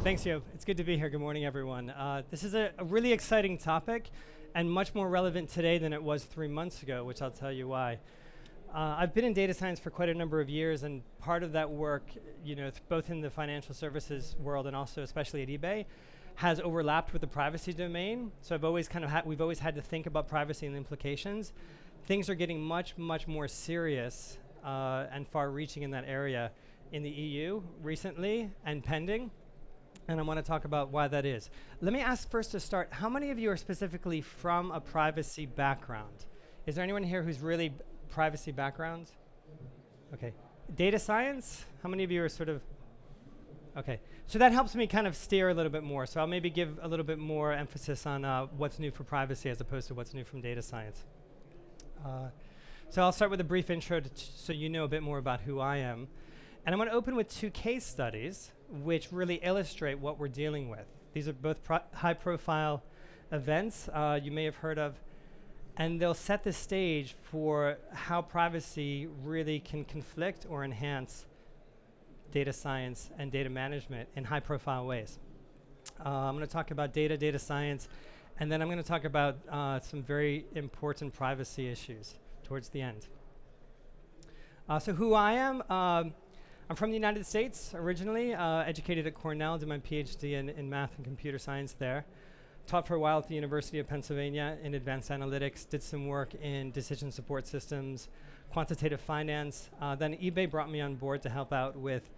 Thanks, Joe. It's good to be here. Good morning, everyone. This is a really exciting topic and much more relevant today than it was 3 months ago, which I'll tell you why. I've been in data science for quite a number of years, and part of that work, both in the financial services world and also especially at eBay, has overlapped with the privacy domain. So we've always had to think about privacy and implications. Things are getting much, much more serious and far-reaching in that area in the EU recently and pending. And I want to talk about why that is. Let me ask first to start, how many of you are specifically from a privacy background? Is there anyone here who's really privacy background? Okay. Data science? How many of you are sort of, okay. So that helps me kind of steer a little bit more. So I'll maybe give a little bit more emphasis on what's new for privacy as opposed to what's new from data science. So I'll start with a brief intro so you know a bit more about who I am. And I'm going to open with 2 case studies which really illustrate what we're dealing with. These are both high-profile events you may have heard of, and they'll set the stage for how privacy really can conflict or enhance data science and data management in high-profile ways. I'm going to talk about data science, and then I'm going to talk about some very important privacy issues towards the end. So who I am, I'm from the United States originally, educated at Cornell, did my PhD in math and computer science there. Taught for a while at the University of Pennsylvania in advanced analytics, did some work in decision support systems, quantitative finance. Then eBay brought me on board to help out with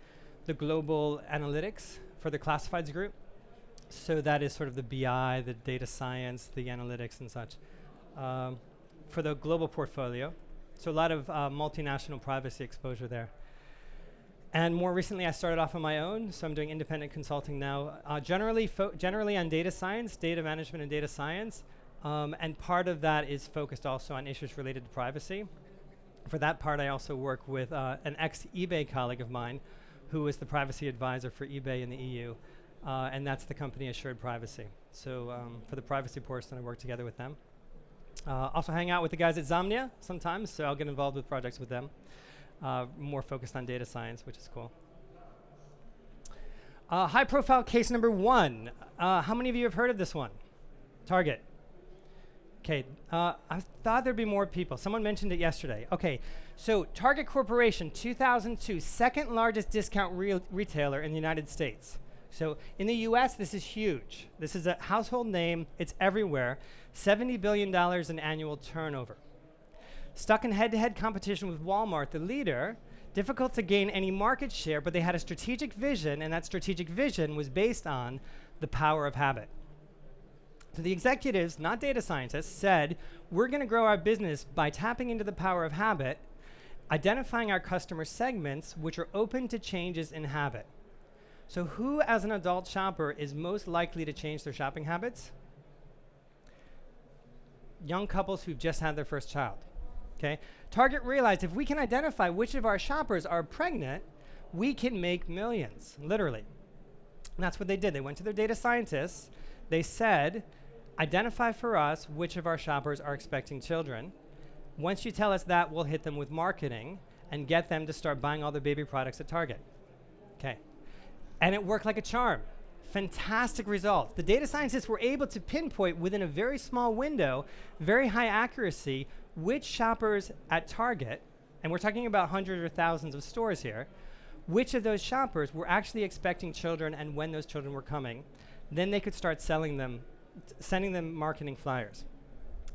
the global analytics for the classifieds group. So that is sort of the BI, the data science, the analytics and such for the global portfolio. So a lot of multinational privacy exposure there. And more recently, I started off on my own, so I'm doing independent consulting now, generally on data science, data management and data science, and part of that is focused also on issues related to privacy. For that part, I also work with an ex-eBay colleague of mine, who is the privacy advisor for eBay in the EU, and that's the company Assured Privacy. So for the privacy portion, I work together with them. Also hang out with the guys at Zomnia sometimes, so I'll get involved with projects with them. More focused on data science, which is cool. High profile case number 1. How many of you have heard of this one? Target. Okay, I thought there'd be more people. Someone mentioned it yesterday. Okay, so Target Corporation, 2002, second largest discount retailer in the United States. So in the US, this is huge. This is a household name. It's everywhere. $70 billion in annual turnover. Stuck in head-to-head competition with Walmart, the leader, difficult to gain any market share, but they had a strategic vision, and that strategic vision was based on the power of habit. So the executives, not data scientists, said, we're going to grow our business by tapping into the power of habit, identifying our customer segments, which are open to changes in habit. So who, as an adult shopper, is most likely to change their shopping habits? Young couples who've just had their first child. Okay. Target realized if we can identify which of our shoppers are pregnant, we can make millions, literally. And that's what they did. They went to their data scientists. They said, identify for us which of our shoppers are expecting children. Once you tell us that, we'll hit them with marketing and get them to start buying all their baby products at Target. Okay. And it worked like a charm. Fantastic results. The data scientists were able to pinpoint within a very small window, very high accuracy, which shoppers at Target, and we're talking about hundreds or thousands of stores here, which of those shoppers were actually expecting children and when those children were coming. Then they could start selling them, sending them marketing flyers.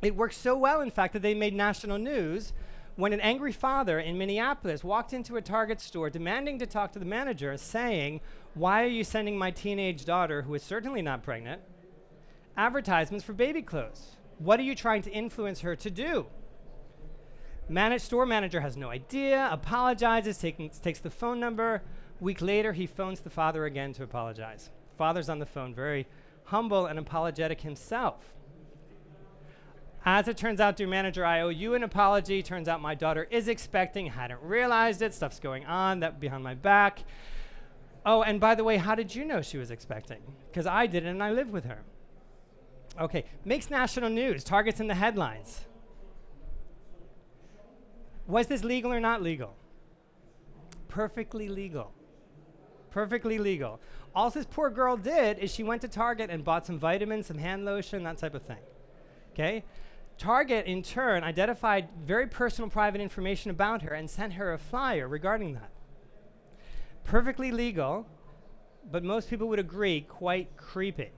It worked so well, in fact, that they made national news when an angry father in Minneapolis walked into a Target store demanding to talk to the manager, saying, why are you sending my teenage daughter, who is certainly not pregnant, advertisements for baby clothes? What are you trying to influence her to do? Store manager has no idea, apologizes, takes the phone number. Week later, he phones the father again to apologize. Father's on the phone, very humble and apologetic himself. As it turns out, dear manager, I owe you an apology. Turns out my daughter is expecting, hadn't realized it, stuff's going on, that behind my back. Oh, and by the way, how did you know she was expecting? Because I did it and I live with her. Okay, makes national news, Target's in the headlines. Was this legal or not legal? Perfectly legal. Perfectly legal. All this poor girl did is she went to Target and bought some vitamins, some hand lotion, that type of thing. Okay? Target, in turn, identified very personal private information about her and sent her a flyer regarding that. Perfectly legal, but most people would agree, quite creepy.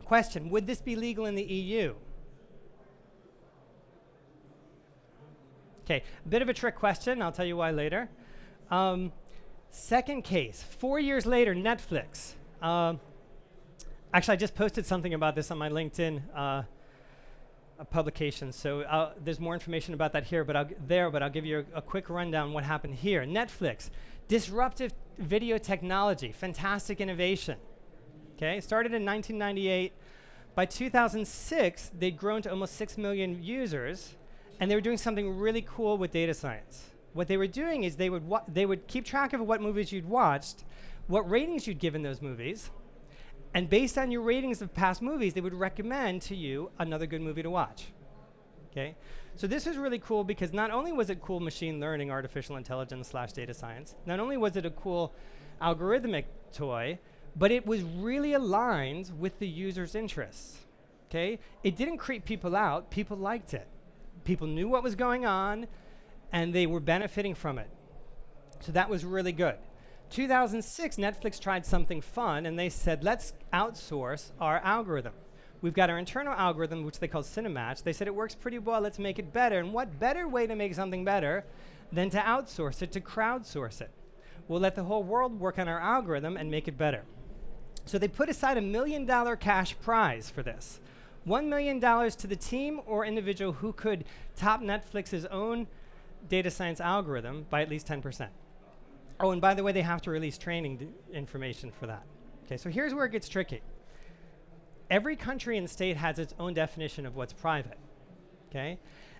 Question, would this be legal in the EU? Okay, a bit of a trick question. I'll tell you why later. Second case, 4 years later, Netflix. Actually, I just posted something about this on my LinkedIn publication, so there's more information about that here, but I'll give you a quick rundown on what happened here. Netflix, disruptive video technology, fantastic innovation. Okay, started in 1998. By 2006, they'd grown to almost 6 million users, and they were doing something really cool with data science. What they were doing is they would keep track of what movies you'd watched, what ratings you'd given those movies, and based on your ratings of past movies, they would recommend to you another good movie to watch. Okay? So this was really cool because not only was it cool machine learning, artificial intelligence / data science, not only was it a cool algorithmic toy, but it was really aligned with the user's interests. Okay? It didn't creep people out, people liked it. People knew what was going on, and they were benefiting from it. So that was really good. 2006, Netflix tried something fun, and they said, let's outsource our algorithm. We've got our internal algorithm, which they call Cinematch. They said it works pretty well, let's make it better. And what better way to make something better than to outsource it, to crowdsource it? We'll let the whole world work on our algorithm and make it better. So they put aside $1 million cash prize for this. $1 million to the team or individual who could top Netflix's own data science algorithm by at least 10%. Oh, and by the way, they have to release training information for that. Okay, so here's where it gets tricky. Every country and state has its own definition of what's private. Okay?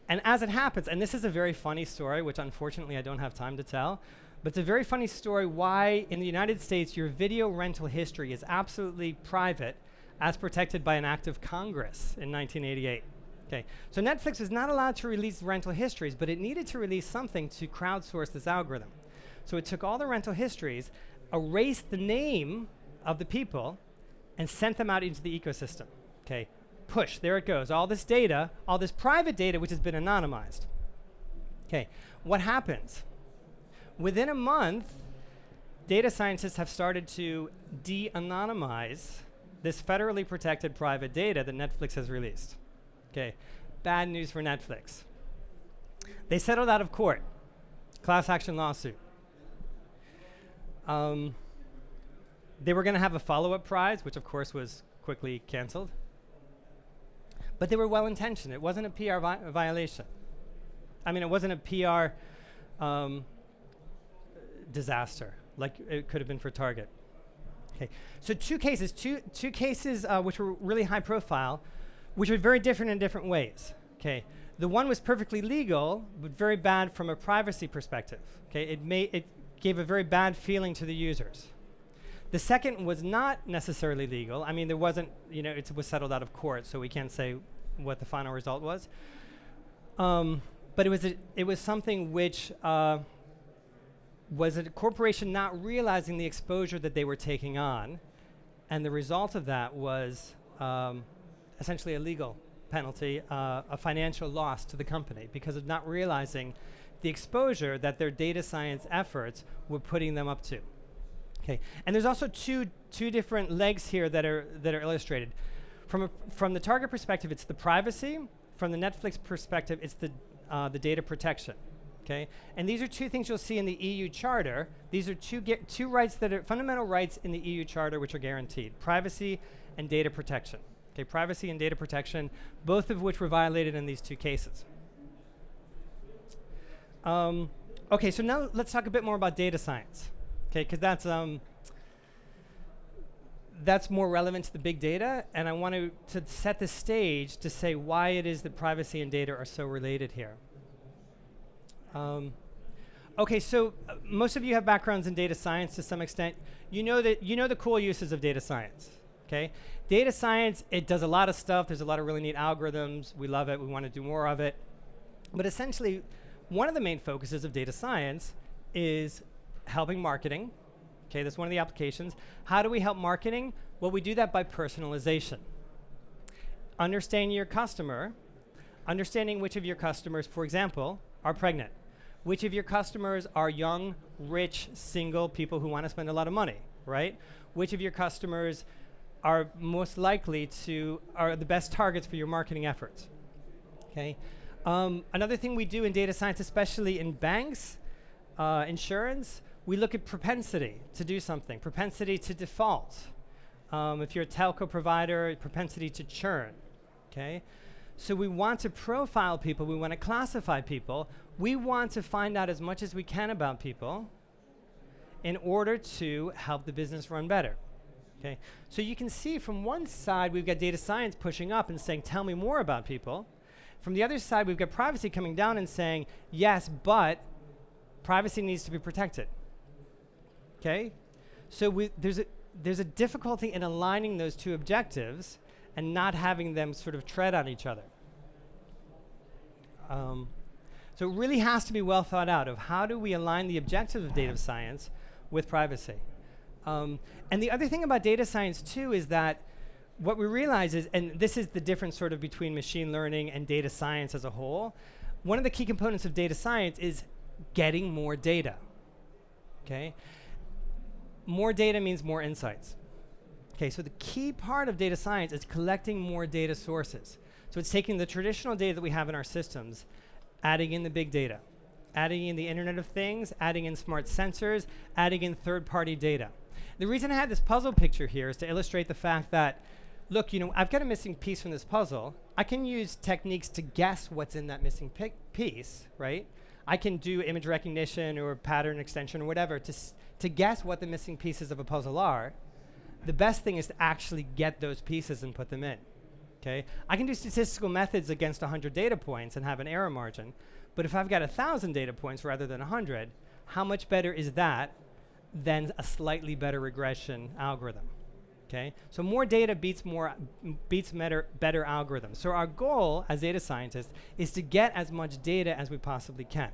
And as it happens, and this is a very funny story, which unfortunately I don't have time to tell, but it's a very funny story why in the United States your video rental history is absolutely private as protected by an act of Congress in 1988. Okay, so Netflix was not allowed to release rental histories, but it needed to release something to crowdsource this algorithm. So it took all the rental histories, erased the name of the people, and sent them out into the ecosystem. Okay, push, there it goes. All this data, all this private data which has been anonymized. Okay, what happens? Within a month, data scientists have started to de-anonymize this federally protected private data that Netflix has released. Okay, bad news for Netflix. They settled out of court, class action lawsuit. They were going to have a follow-up prize, which of course was quickly canceled. But they were well-intentioned. It wasn't a PR violation. I mean, it wasn't a PR disaster like it could have been for Target. Okay, so two cases which were really high profile, which were very different in different ways. Okay, the one was perfectly legal, but very bad from a privacy perspective. Okay, it gave a very bad feeling to the users. The second was not necessarily legal. I mean, there wasn't, it was settled out of court, so we can't say what the final result was. But it was something which was a corporation not realizing the exposure that they were taking on, and the result of that was essentially a legal penalty, a financial loss to the company because of not realizing the exposure that their data science efforts were putting them up to. Okay, and there's also two different legs here that are illustrated. From the Target perspective, it's the privacy. From the Netflix perspective, it's the data protection. Okay, and these are two things you'll see in the EU Charter. These are two rights that are fundamental rights in the EU Charter which are guaranteed: privacy and data protection. Okay, privacy and data protection, both of which were violated in these two cases. Okay, so now let's talk a bit more about data science. Okay, because that's more relevant to the big data, and I want to set the stage to say why it is that privacy and data are so related here. Okay, so most of you have backgrounds in data science to some extent. You know the cool uses of data science. Okay, data science, it does a lot of stuff. There's a lot of really neat algorithms. We love it. We want to do more of it. But essentially, one of the main focuses of data science is helping marketing. Okay, that's one of the applications. How do we help marketing? Well, we do that by personalization. Understanding your customer, understanding which of your customers, for example, are pregnant. Which of your customers are young, rich, single people who want to spend a lot of money, right? Which of your customers are most likely are the best targets for your marketing efforts, okay? Another thing we do in data science, especially in banks, insurance, we look at propensity to do something, propensity to default. If you're a telco provider, propensity to churn, okay? So we want to profile people, we want to classify people, we want to find out as much as we can about people in order to help the business run better, okay? So you can see from one side, we've got data science pushing up and saying, tell me more about people. From the other side, we've got privacy coming down and saying, yes, but privacy needs to be protected, okay? So there's a difficulty in aligning those two objectives and not having them sort of tread on each other. So it really has to be well thought out of how do we align the objectives of data science with privacy. And the other thing about data science too is that what we realize is, and this is the difference sort of between machine learning and data science as a whole, one of the key components of data science is getting more data, okay? More data means more insights. Okay, so the key part of data science is collecting more data sources. So it's taking the traditional data that we have in our systems, adding in the big data, adding in the Internet of Things, adding in smart sensors, adding in third-party data. The reason I had this puzzle picture here is to illustrate the fact that, look, you know, I've got a missing piece from this puzzle. I can use techniques to guess what's in that missing piece, right? I can do image recognition or pattern extension or whatever to guess what the missing pieces of a puzzle are. The best thing is to actually get those pieces and put them in, okay? I can do statistical methods against 100 data points and have an error margin, but if I've got 1,000 data points rather than 100, how much better is that than a slightly better regression algorithm, okay? So more data beats better algorithms. So our goal as data scientists is to get as much data as we possibly can,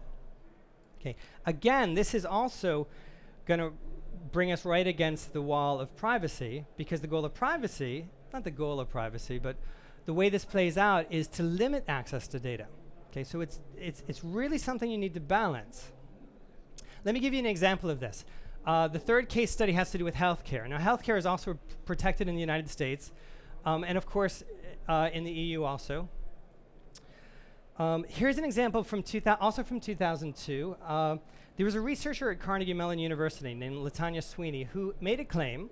okay? Again, this is also gonna bring us right against the wall of privacy, because the goal of privacy, not the goal of privacy, but the way this plays out is to limit access to data. Okay, so it's really something you need to balance. Let me give you an example of this. The third case study has to do with healthcare. Now, healthcare is also protected in the United States, and of course, in the EU also. Here's an example from also from 2002. There was a researcher at Carnegie Mellon University named LaTanya Sweeney who made a claim.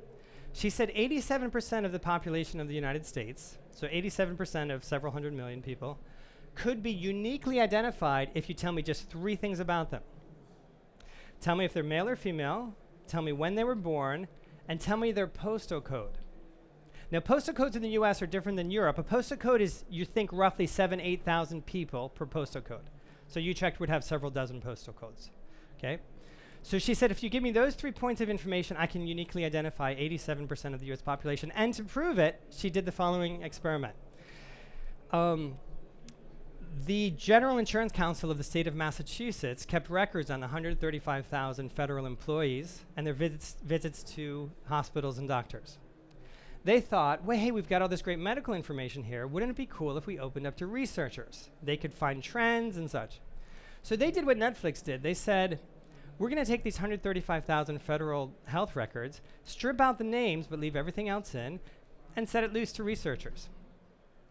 She said 87% of the population of the United States, so 87% of several hundred million people, could be uniquely identified if you tell me just 3 things about them. Tell me if they're male or female, tell me when they were born, and tell me their postal code. Now, postal codes in the US are different than Europe. A postal code is, you think, roughly 7,000 to 8,000 people per postal code. So Utrecht would have several dozen postal codes, okay? So she said, if you give me those 3 points of information, I can uniquely identify 87% of the US population. And to prove it, she did the following experiment. The General Insurance Council of the state of Massachusetts kept records on 135,000 federal employees and their visits to hospitals and doctors. They thought, well, hey, we've got all this great medical information here. Wouldn't it be cool if we opened up to researchers? They could find trends and such. So they did what Netflix did. They said, we're going to take these 135,000 federal health records, strip out the names, but leave everything else in, and set it loose to researchers.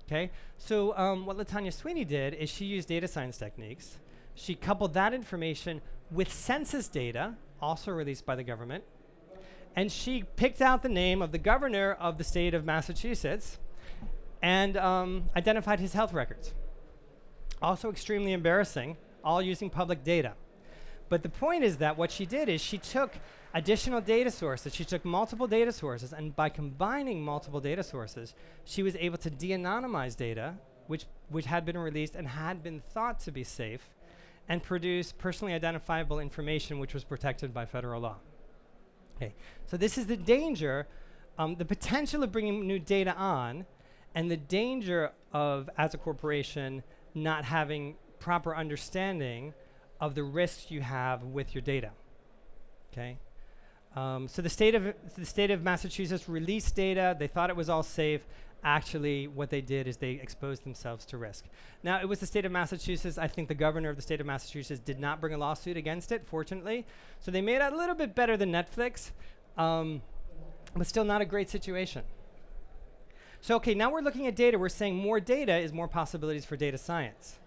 Okay? So what LaTanya Sweeney did is she used data science techniques. She coupled that information with census data, also released by the government, and she picked out the name of the governor of the state of Massachusetts and identified his health records. Also extremely embarrassing, all using public data. But the point is that what she did is she took additional data sources, she took multiple data sources, and by combining multiple data sources, she was able to de-anonymize data, which had been released and had been thought to be safe, and produce personally identifiable information which was protected by federal law. Okay, so this is the danger, the potential of bringing new data on, and the danger of, as a corporation, not having proper understanding of the risks you have with your data. Okay, so the state of Massachusetts released data. They thought it was all safe. Actually, what they did is they exposed themselves to risk. Now, it was the state of Massachusetts. I think the governor of the state of Massachusetts did not bring a lawsuit against it, fortunately. So they made it a little bit better than Netflix, but still not a great situation. So, okay, now we're looking at data. We're saying more data is more possibilities for data science.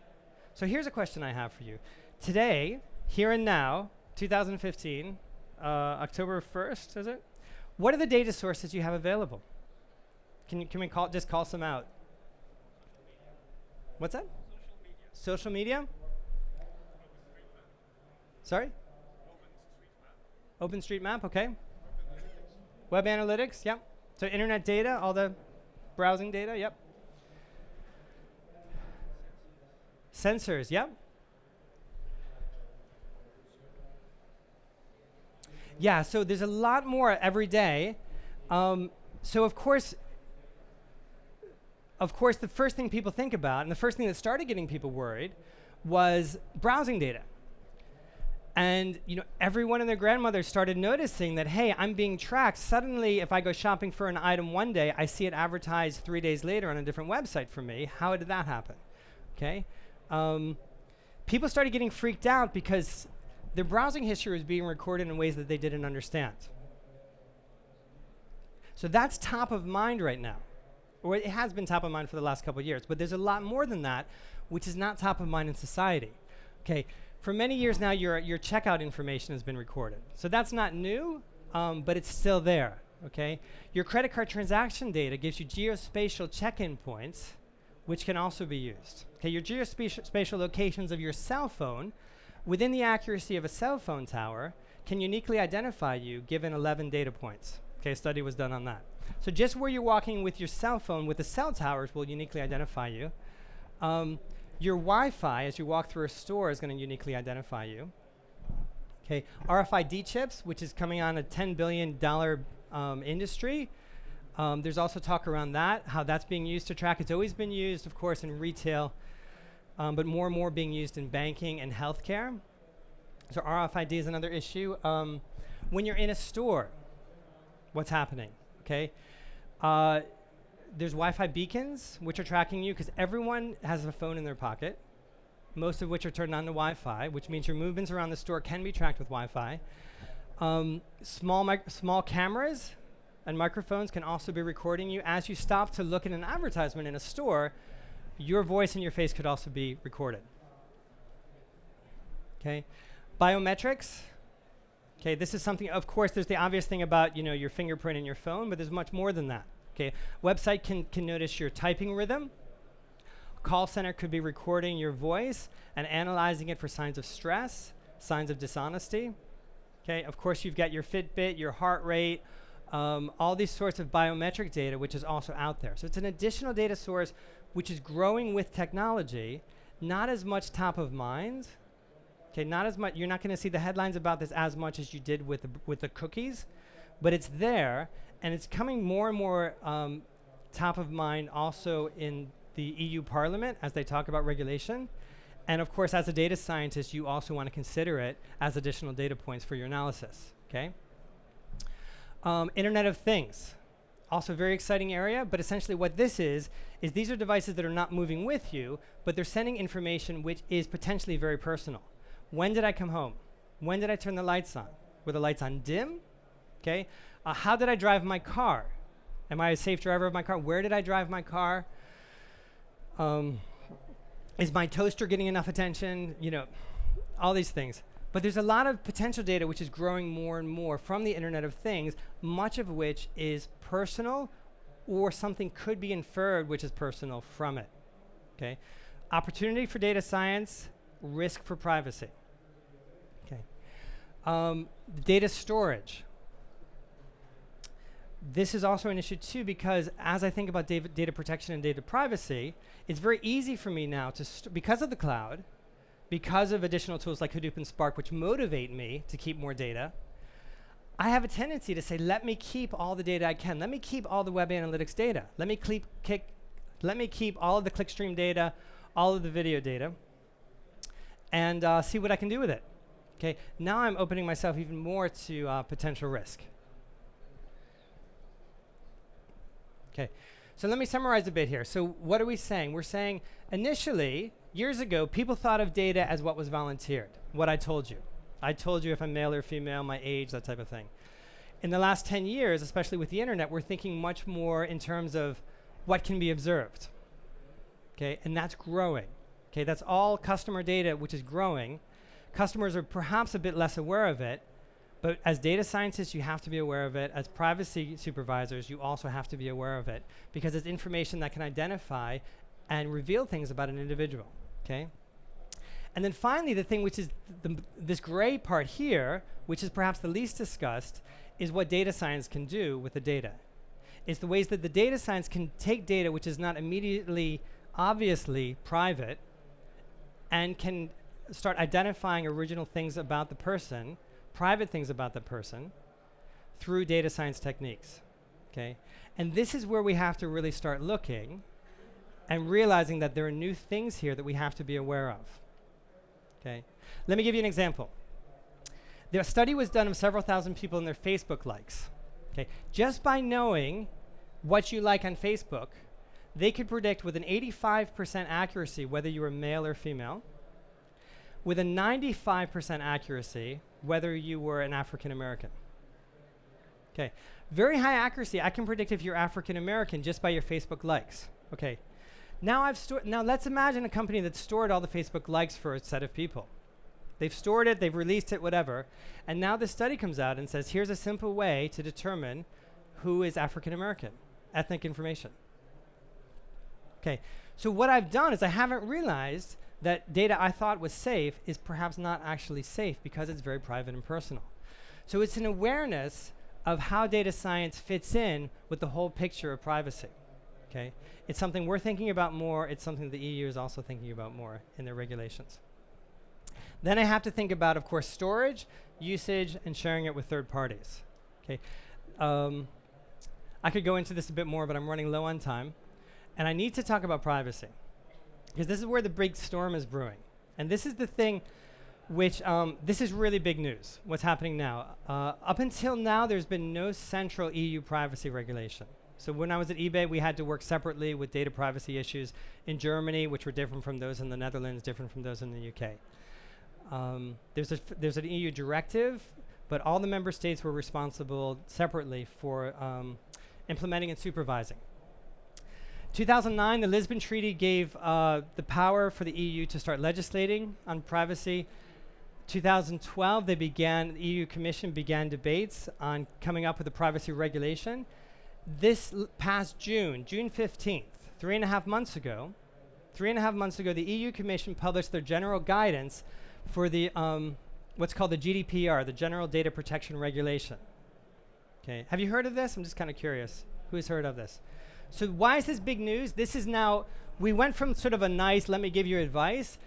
So here's a question I have for you. Today, here and now, 2015, October 1st, is it? What are the data sources you have available? Can we just call some out? What's that? Social media. Sorry? OpenStreetMap, okay. Web analytics, yep. So internet data, all the browsing data, yep. Sensors, yep. Yeah, so there's a lot more every day. So of course, the first thing people think about, and the first thing that started getting people worried, was browsing data. And everyone and their grandmother started noticing that, hey, I'm being tracked. Suddenly, if I go shopping for an item one day, I see it advertised 3 days later on a different website for me. How did that happen? Okay. People started getting freaked out because their browsing history was being recorded in ways that they didn't understand. So that's top of mind right now. Or it has been top of mind for the last couple of years. But there's a lot more than that, which is not top of mind in society. Okay, for many years now, your checkout information has been recorded. So that's not new, but it's still there. Okay, your credit card transaction data gives you geospatial check-in points, which can also be used. Okay, your geospatial locations of your cell phone within the accuracy of a cell phone tower can uniquely identify you given 11 data points. Okay, a study was done on that. So just where you're walking with your cell phone with the cell towers will uniquely identify you. Your Wi-Fi, as you walk through a store, is going to uniquely identify you. Okay, RFID chips, which is coming on a $10 billion industry. There's also talk around that, how that's being used to track. It's always been used, of course, in retail, but more and more being used in banking and healthcare. So RFID is another issue. When you're in a store, what's happening? Okay, there's Wi-Fi beacons, which are tracking you, because everyone has a phone in their pocket, most of which are turned on to Wi-Fi, which means your movements around the store can be tracked with Wi-Fi. Small cameras and microphones can also be recording you. As you stop to look at an advertisement in a store, your voice and your face could also be recorded. Okay, biometrics. Okay, this is something, of course, there's the obvious thing about, your fingerprint in your phone, but there's much more than that. Okay, website can notice your typing rhythm. Call center could be recording your voice and analyzing it for signs of stress, signs of dishonesty. Okay, of course, you've got your Fitbit, your heart rate, all these sorts of biometric data, which is also out there. So it's an additional data source which is growing with technology, not as much top of mind. Okay, not as much. You're not going to see the headlines about this as much as you did with the cookies, but it's there, and it's coming more and more top of mind also in the EU Parliament as they talk about regulation. And of course, as a data scientist, you also want to consider it as additional data points for your analysis. Okay. Internet of Things, also a very exciting area, but essentially what this is these are devices that are not moving with you, but they're sending information which is potentially very personal. When did I come home? When did I turn the lights on? Were the lights on dim? Okay. How did I drive my car? Am I a safe driver of my car? Where did I drive my car? Is my toaster getting enough attention? All these things. But there's a lot of potential data which is growing more and more from the Internet of Things, much of which is personal or something could be inferred which is personal from it. Okay. Opportunity for data science, risk for privacy. Okay. Data storage. This is also an issue too, because as I think about data protection and data privacy, it's very easy for me now to, because of the cloud, because of additional tools like Hadoop and Spark, which motivate me to keep more data, I have a tendency to say, let me keep all the data I can. Let me keep all the web analytics data. Let me keep all of the clickstream data, all of the video data. and see what I can do with it. Okay, now I'm opening myself even more to potential risk. Okay, so let me summarize a bit here. So what are we saying? We're saying initially, years ago, people thought of data as what was volunteered, what I told you. I told you if I'm male or female, my age, that type of thing. In the last 10 years, especially with the internet, we're thinking much more in terms of what can be observed. Okay, and that's growing. Okay, that's all customer data, which is growing. Customers are perhaps a bit less aware of it, but as data scientists, you have to be aware of it. As privacy supervisors, you also have to be aware of it, because it's information that can identify and reveal things about an individual. Okay? And then finally, the thing which is this gray part here, which is perhaps the least discussed, is what data science can do with the data. It's the ways that the data science can take data which is not immediately, obviously private, and can start identifying original things about the person, private things about the person, through data science techniques. Okay? And this is where we have to really start looking and realizing that there are new things here that we have to be aware of. Okay? Let me give you an example. The study was done of several thousand people and their Facebook likes. Okay? Just by knowing what you like on Facebook, they could predict with an 85% accuracy whether you were male or female, with a 95% accuracy whether you were an African American. Okay, very high accuracy. I can predict if you're African American just by your Facebook likes. Okay, now let's imagine a company that stored all the Facebook likes for a set of people. They've stored it, they've released it, whatever, and now the study comes out and says, here's a simple way to determine who is African American, ethnic information. Okay, so what I've done is I haven't realized that data I thought was safe is perhaps not actually safe because it's very private and personal. So it's an awareness of how data science fits in with the whole picture of privacy. Okay, it's something we're thinking about more. It's something the EU is also thinking about more in their regulations. Then I have to think about, of course, storage, usage, and sharing it with third parties. Okay, I could go into this a bit more, but I'm running low on time. And I need to talk about privacy, because this is where the big storm is brewing. And this is the thing which, this is really big news, what's happening now. Up until now, there's been no central EU privacy regulation. So when I was at eBay, we had to work separately with data privacy issues in Germany, which were different from those in the Netherlands, different from those in the UK. There's an EU directive, but all the member states were responsible separately for implementing and supervising. 2009, the Lisbon Treaty gave the power for the EU to start legislating on privacy. 2012, the EU Commission began debates on coming up with a privacy regulation. This past June 15th, 3.5 months ago, the EU Commission published their general guidance for the what's called the GDPR, the General Data Protection Regulation. Okay, have you heard of this? I'm just kind of curious. Who's heard of this? So why is this big news? This is now, we went from sort of a nice, let me give you advice,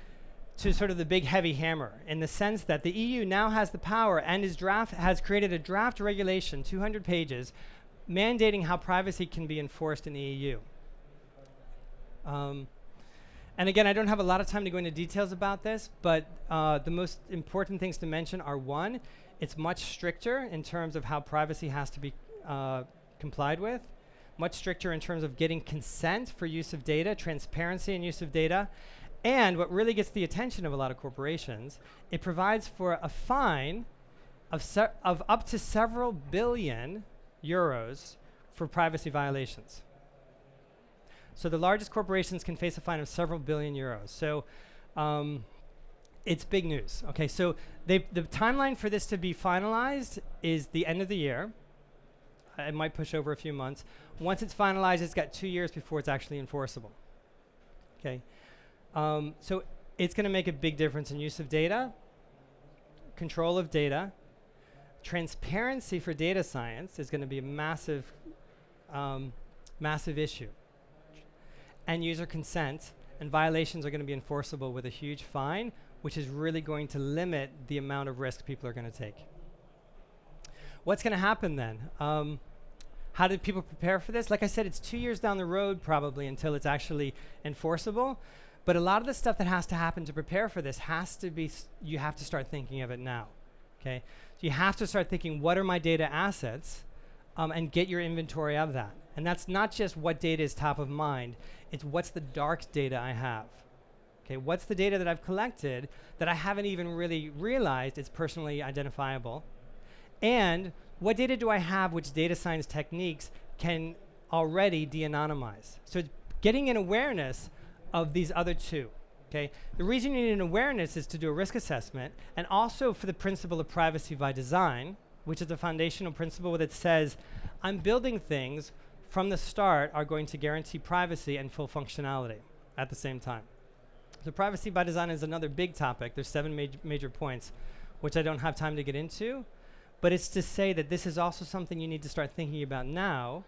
to sort of the big heavy hammer, in the sense that the EU now has the power and has created a draft regulation, 200 pages, mandating how privacy can be enforced in the EU. And again, I don't have a lot of time to go into details about this, but the most important things to mention are, one, it's much stricter in terms of how privacy has to be complied with, much stricter in terms of getting consent for use of data, transparency in use of data, and what really gets the attention of a lot of corporations, it provides for a fine of up to several billion euros for privacy violations. So the largest corporations can face a fine of several billion euros. So it's big news. Okay, so the timeline for this to be finalized is the end of the year. It might push over a few months. Once it's finalized, it's got 2 years before it's actually enforceable. Okay, so it's going to make a big difference in use of data, control of data, transparency for data science is going to be a massive, massive issue. And user consent and violations are going to be enforceable with a huge fine, which is really going to limit the amount of risk people are going to take. What's going to happen then? How do people prepare for this? Like I said, it's 2 years down the road probably until it's actually enforceable. But a lot of the stuff that has to happen to prepare for this has to be, you have to start thinking of it now, okay? So you have to start thinking, what are my data assets, and get your inventory of that. And that's not just what data is top of mind, it's what's the dark data I have. Okay, what's the data that I've collected that I haven't even really realized it's personally identifiable? And what data do I have which data science techniques can already de-anonymize? So it's getting an awareness of these other two. Okay? The reason you need an awareness is to do a risk assessment, and also for the principle of privacy by design, which is the foundational principle that says, I'm building things from the start are going to guarantee privacy and full functionality at the same time. So privacy by design is another big topic. There's 7 major points, which I don't have time to get into, but it's to say that this is also something you need to start thinking about now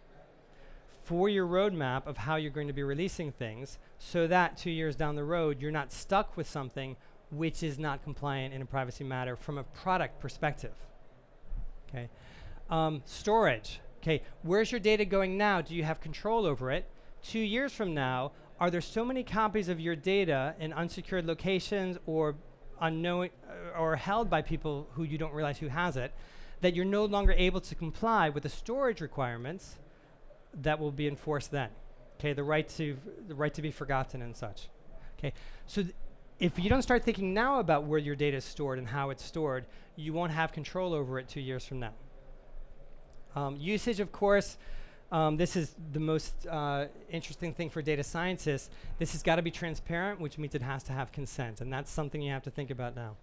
for your roadmap of how you're going to be releasing things, so that 2 years down the road, you're not stuck with something which is not compliant in a privacy matter from a product perspective. Okay. Storage. Okay, where's your data going now? Do you have control over it? 2 years from now, are there so many copies of your data in unsecured locations or unknown or held by people who you don't realize who has it, that you're no longer able to comply with the storage requirements that will be enforced then? Okay, the right to be forgotten and such. Okay, so if you don't start thinking now about where your data is stored and how it's stored, you won't have control over it 2 years from now. Usage, of course, this is the most interesting thing for data scientists. This has got to be transparent, which means it has to have consent, and that's something you have to think about now.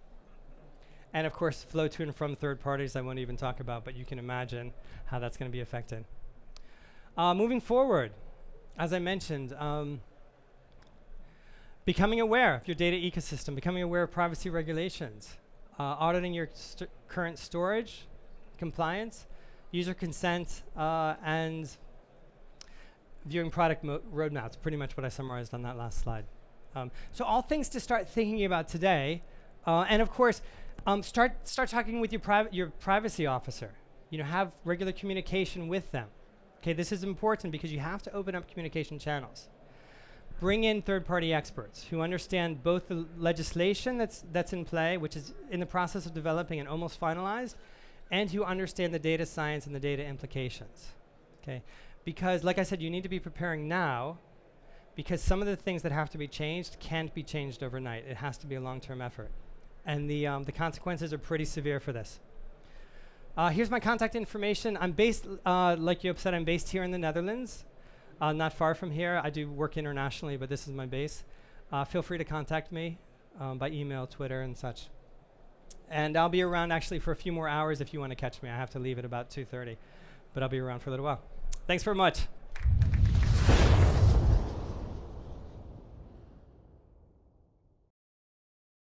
And of course, flow to and from third parties I won't even talk about, but you can imagine how that's going to be affected. Moving forward, as I mentioned, becoming aware of your data ecosystem, becoming aware of privacy regulations, auditing your current storage, compliance, user consent, and viewing product roadmaps, pretty much what I summarized on that last slide. So all things to start thinking about today. And of course, start talking with your privacy officer. You know, have regular communication with them. Okay, this is important because you have to open up communication channels. Bring in third-party experts who understand both the legislation that's in play, which is in the process of developing and almost finalized, and who understand the data science and the data implications. Okay, because like I said, you need to be preparing now, because some of the things that have to be changed can't be changed overnight. It has to be a long-term effort, and the consequences are pretty severe for this. Here's my contact information. I'm based, like Joop said, I'm based here in the Netherlands, not far from here. I do work internationally, but this is my base. Feel free to contact me by email, Twitter, and such. And I'll be around actually for a few more hours if you want to catch me. I have to leave at about 2:30, but I'll be around for a little while. Thanks very much.